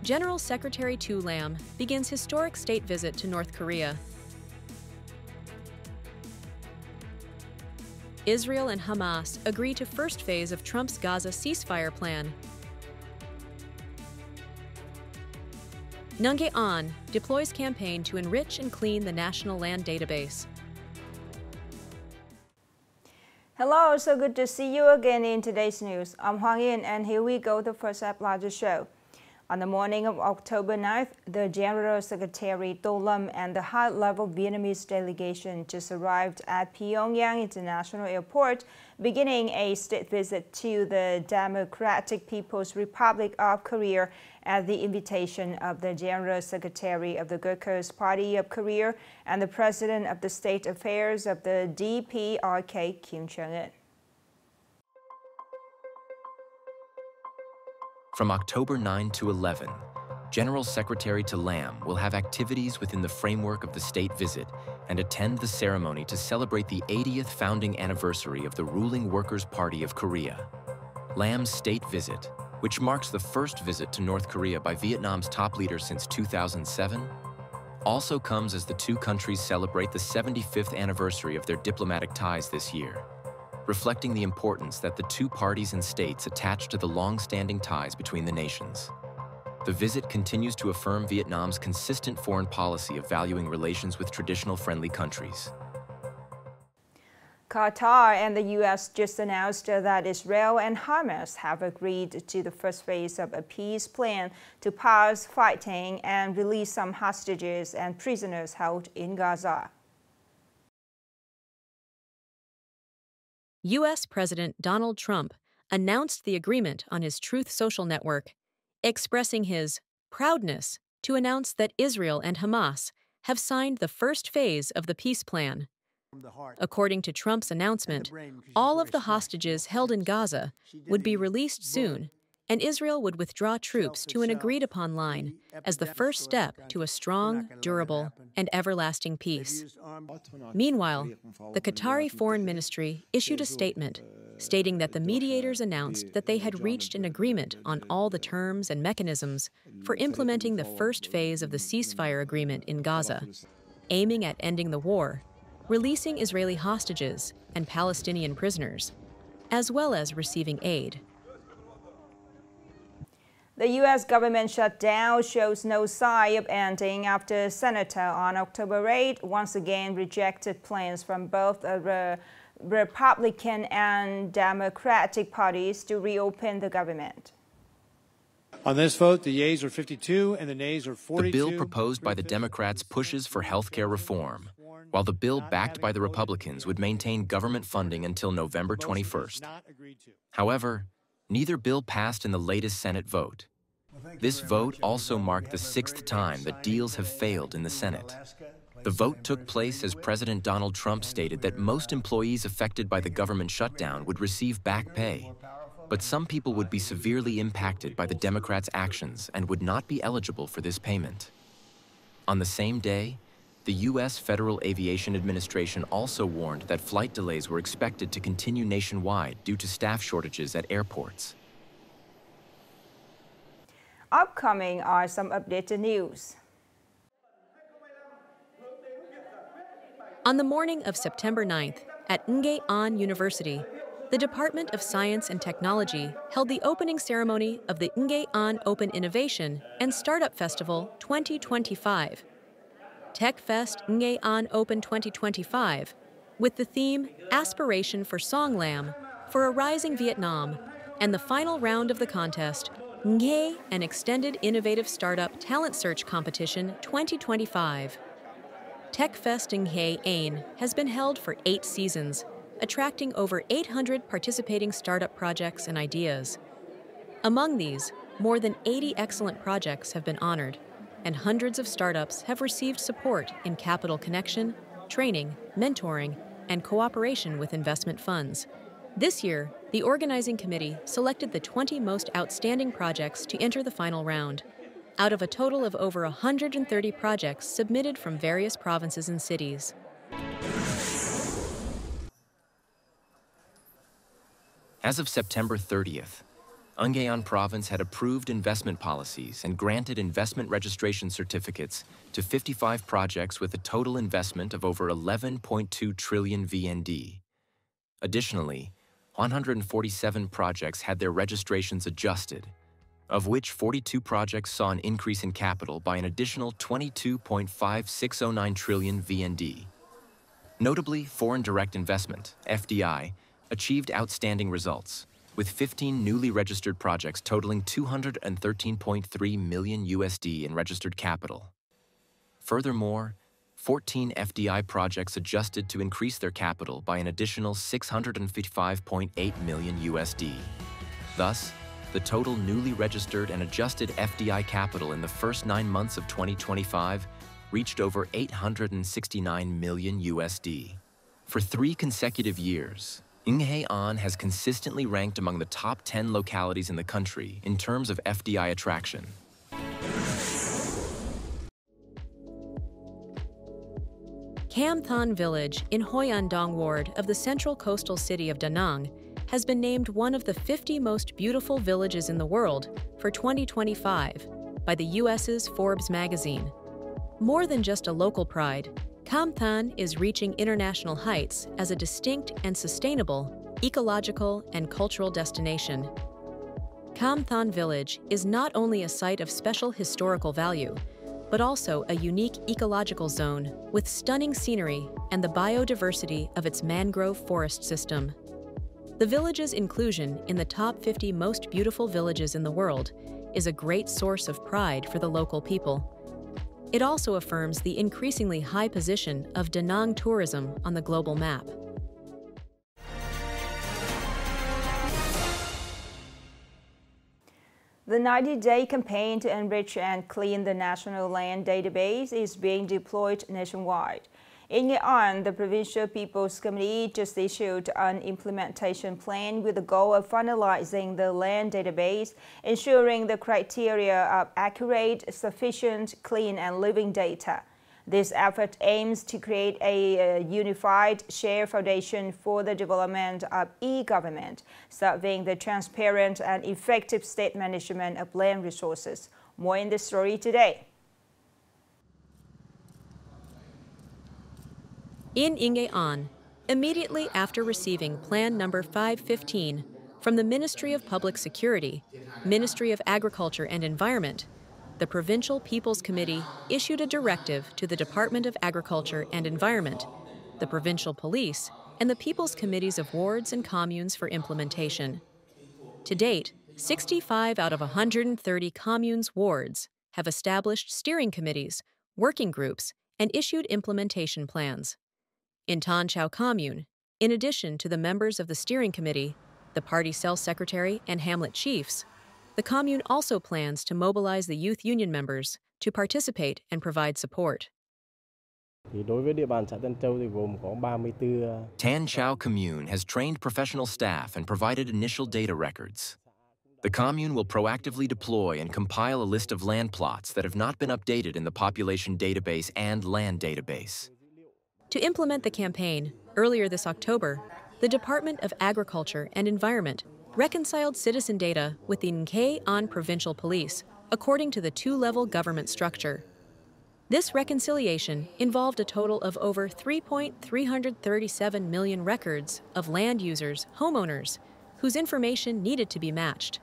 General Secretary Tu Lam begins historic state visit to North Korea. Israel and Hamas agree to first phase of Trump's Gaza ceasefire plan. Nghệ An deploys campaign to enrich and clean the national land database. Hello, so good to see you again in today's news. I'm Hoàng Yên, and here we go, the first half of the show. On the morning of October 9th, the General Secretary Tô Lâm and the high-level Vietnamese delegation just arrived at Pyongyang International Airport, beginning a state visit to the Democratic People's Republic of Korea at the invitation of the General Secretary of the Workers' Party of Korea and the President of the State Affairs of the DPRK, Kim Jong-un. From October 9 to 11, General Secretary To Lam will have activities within the framework of the state visit and attend the ceremony to celebrate the 80th founding anniversary of the ruling Workers' Party of Korea. Lam's state visit, which marks the first visit to North Korea by Vietnam's top leader since 2007, also comes as the two countries celebrate the 75th anniversary of their diplomatic ties this year, reflecting the importance that the two parties and states attach to the long-standing ties between the nations. The visit continues to affirm Vietnam's consistent foreign policy of valuing relations with traditional friendly countries. Qatar and the U.S. just announced that Israel and Hamas have agreed to the first phase of a peace plan to pause fighting and release some hostages and prisoners held in Gaza. U.S. President Donald Trump announced the agreement on his Truth Social network, expressing his proudness to announce that Israel and Hamas have signed the first phase of the peace plan. According to Trump's announcement, all of the hostages held in Gaza would be released soon, and Israel would withdraw troops to an agreed-upon line as the first step to a strong, durable, and everlasting peace. Meanwhile, the Qatari Foreign Ministry issued a statement stating that the mediators announced that they had reached an agreement on all the terms and mechanisms for implementing the first phase of the ceasefire agreement in Gaza, aiming at ending the war, releasing Israeli hostages and Palestinian prisoners, as well as receiving aid. The U.S. government shutdown shows no sign of ending after Senator on October 8 once again rejected plans from both the Republican and Democratic parties to reopen the government. On this vote, the yeas are 52 and the nays are 42. The bill proposed by the Democrats pushes for health care reform, while the bill backed by the Republicans would maintain government funding until November 21st. However, neither bill passed in the latest Senate vote. This vote also marked the sixth time that deals have failed in the Senate. The vote took place as President Donald Trump stated that most employees affected by the government shutdown would receive back pay, but some people would be severely impacted by the Democrats' actions and would not be eligible for this payment. On the same day, the U.S. Federal Aviation Administration also warned that flight delays were expected to continue nationwide due to staff shortages at airports. Upcoming are some updated news. On the morning of September 9th, at Nghệ An University, the Department of Science and Technology held the opening ceremony of the Nghệ An Open Innovation and Startup Festival 2025. TechFest Nghệ An Open 2025, with the theme Aspiration for Songlam for a Rising Vietnam, and the final round of the contest, Nghệ, an Extended Innovative Startup Talent Search Competition 2025. TechFest Nghệ An has been held for 8 seasons, attracting over 800 participating startup projects and ideas. Among these, more than 80 excellent projects have been honored, and hundreds of startups have received support in capital connection, training, mentoring, and cooperation with investment funds. This year, the organizing committee selected the 20 most outstanding projects to enter the final round, out of a total of over 130 projects submitted from various provinces and cities. As of September 30th, Ngayon province had approved investment policies and granted investment registration certificates to 55 projects with a total investment of over 11.2 trillion VND. Additionally, 147 projects had their registrations adjusted, of which 42 projects saw an increase in capital by an additional 22.5609 trillion VND. Notably, foreign direct investment, FDI, achieved outstanding results, with 15 newly registered projects totaling 213.3 million USD in registered capital. Furthermore, 14 FDI projects adjusted to increase their capital by an additional 655.8 million USD. Thus, the total newly registered and adjusted FDI capital in the first 9 months of 2025 reached over 869 million USD. For 3 consecutive years, Ngayon has consistently ranked among the top 10 localities in the country in terms of FDI attraction. Cam Than Village in Hoi An Dong Ward of the central coastal city of Da Nang has been named one of the 50 most beautiful villages in the world for 2025 by the US's Forbes magazine. More than just a local pride, Cam Than is reaching international heights as a distinct and sustainable ecological and cultural destination. Cam Than Village is not only a site of special historical value, but also a unique ecological zone with stunning scenery and the biodiversity of its mangrove forest system. The village's inclusion in the top 50 most beautiful villages in the world is a great source of pride for the local people. It also affirms the increasingly high position of Da Nang tourism on the global map. The 90-day campaign to enrich and clean the National Land Database is being deployed nationwide. In Nghệ An, the Provincial People's Committee just issued an implementation plan with the goal of finalizing the land database, ensuring the criteria of accurate, sufficient, clean, and living data. This effort aims to create a unified shared foundation for the development of e-government, serving the transparent and effective state management of land resources. More in this story today. In Ngayon, immediately after receiving Plan Number 515 from the Ministry of Public Security, Ministry of Agriculture and Environment, the Provincial People's Committee issued a directive to the Department of Agriculture and Environment, the Provincial Police, and the People's Committees of wards and communes for implementation. To date, 65 out of 130 communes' wards have established steering committees, working groups, and issued implementation plans. In Tan Chau Commune, in addition to the members of the steering committee, the party cell secretary, and hamlet chiefs, the commune also plans to mobilize the youth union members to participate and provide support. Tan Chau Commune has trained professional staff and provided initial data records. The commune will proactively deploy and compile a list of land plots that have not been updated in the population database and land database. To implement the campaign, earlier this October, the Department of Agriculture and Environment reconciled citizen data with the Ngayon Provincial Police according to the 2-level government structure. This reconciliation involved a total of over 3.337 million records of land users, homeowners, whose information needed to be matched.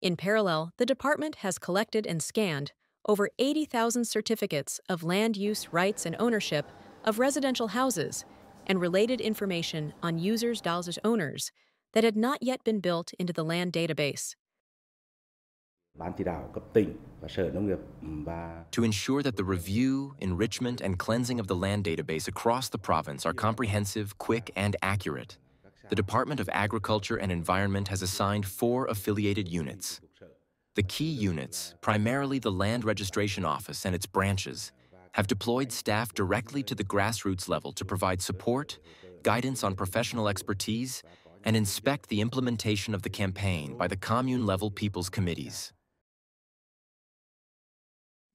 In parallel, the department has collected and scanned over 80,000 certificates of land use rights and ownership of residential houses and related information on users' owners that had not yet been built into the land database. To ensure that the review, enrichment, and cleansing of the land database across the province are comprehensive, quick, and accurate, the Department of Agriculture and Environment has assigned 4 affiliated units. The key units, primarily the Land Registration Office and its branches, have deployed staff directly to the grassroots level to provide support, guidance on professional expertise, and inspect the implementation of the campaign by the commune-level people's committees.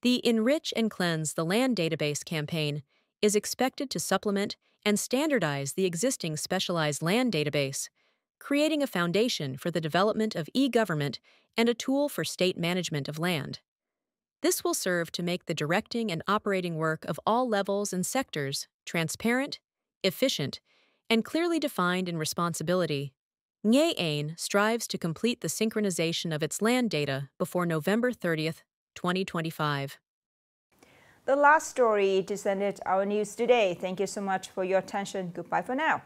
The Enrich and Cleanse the Land Database campaign is expected to supplement and standardize the existing specialized land database, creating a foundation for the development of e-government and a tool for state management of land. This will serve to make the directing and operating work of all levels and sectors transparent, efficient, and clearly defined in responsibility. Nghệ An strives to complete the synchronization of its land data before November 30th, 2025. The last story just ended our news today. Thank you so much for your attention. Goodbye for now.